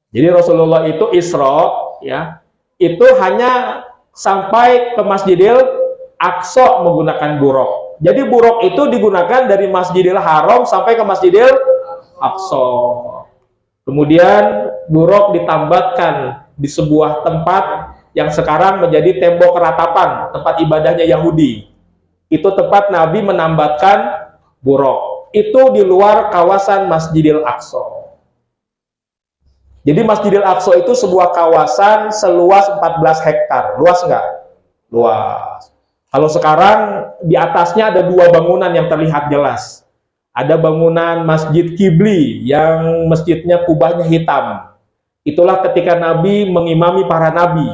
Jadi Rasulullah itu Isra, ya, itu hanya sampai ke Masjidil Aqsa menggunakan buraq. Jadi buraq itu digunakan dari Masjidil Haram sampai ke Masjidil Aqsa. Kemudian buraq ditambatkan di sebuah tempat yang sekarang menjadi tembok ratapan, tempat ibadahnya Yahudi. Itu tempat Nabi menambatkan buraq. Itu di luar kawasan Masjidil Aqsa. Jadi Masjidil Aqsa itu sebuah kawasan seluas 14 hektar. Luas nggak? Luas. Kalau sekarang di atasnya ada dua bangunan yang terlihat jelas. Ada bangunan Masjid Qibli yang masjidnya kubahnya hitam. Itulah ketika Nabi mengimami para nabi.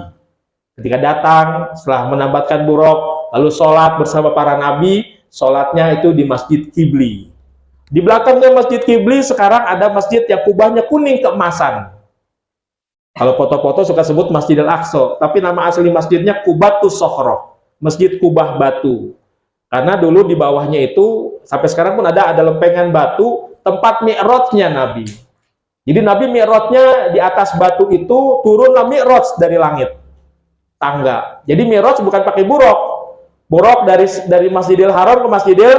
Ketika datang setelah menambatkan buraq, lalu sholat bersama para nabi, sholatnya itu di Masjid Qibli. Di belakangnya Masjid Qibli sekarang ada masjid yang kubahnya kuning keemasan. Kalau foto-foto suka sebut Masjidil Aqsa, tapi nama asli masjidnya Qubatus Sokhroh, Masjid Kubah Batu. Karena dulu di bawahnya itu, sampai sekarang pun ada lempengan batu, tempat mi'rajnya Nabi. Jadi Nabi mi'rajnya di atas batu itu, turunlah mi'raj dari langit. Tangga. Jadi mi'raj bukan pakai buraq. Buraq dari Masjidil Haram ke Masjidil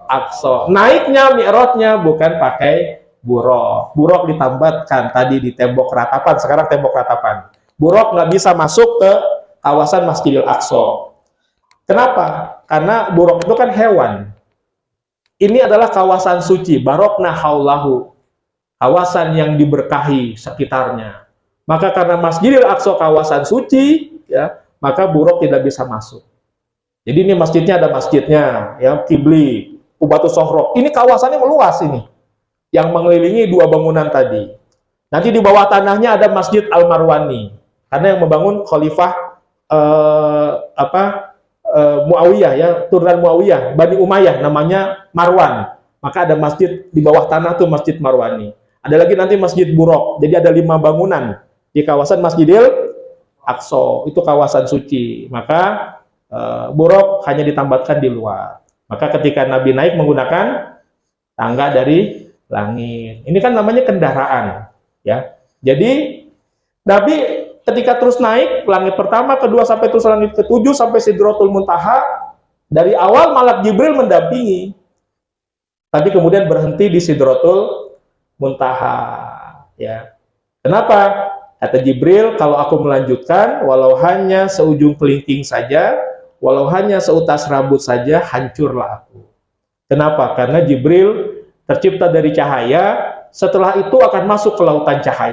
Aqsa. Naiknya mi'rajnya bukan pakai buraq. Buraq ditambatkan tadi di tembok ratapan, sekarang tembok ratapan. Buraq nggak bisa masuk ke kawasan Masjidil Aqsa. Kenapa? Karena buraq itu kan hewan. Ini adalah kawasan suci, barokna haulahu, kawasan yang diberkahi sekitarnya. Maka karena Masjidil Aqsa kawasan suci, ya, maka buraq tidak bisa masuk. Jadi ini masjidnya ada masjidnya, ya, Qibli, Qubatus Sokhroh. Ini kawasannya meluas ini, yang mengelilingi dua bangunan tadi. Nanti di bawah tanahnya ada Masjid Al-Marwani, karena yang membangun Khalifah Muawiyah, ya, turunan Muawiyah, Bani Umayyah, namanya Marwan. Maka ada masjid di bawah tanah tuh Masjid Marwani. Ada lagi nanti Masjid Buraq. Jadi ada 5 bangunan di kawasan Masjidil Aqsa. Itu kawasan suci. Maka buraq hanya ditambatkan di luar. Maka ketika Nabi naik menggunakan tangga dari langit. Ini kan namanya kendaraan, ya. Jadi Nabi ketika terus naik, langit pertama, kedua, sampai terus langit ke-7, sampai Sidratul Muntaha, dari awal Malak Jibril mendampingi. Tapi kemudian berhenti di Sidratul Muntaha. Ya. Kenapa? Kata Jibril, kalau aku melanjutkan, walau hanya seujung kelingking saja, walau hanya seutas rambut saja, hancurlah aku. Kenapa? Karena Jibril tercipta dari cahaya, setelah itu akan masuk ke lautan cahaya.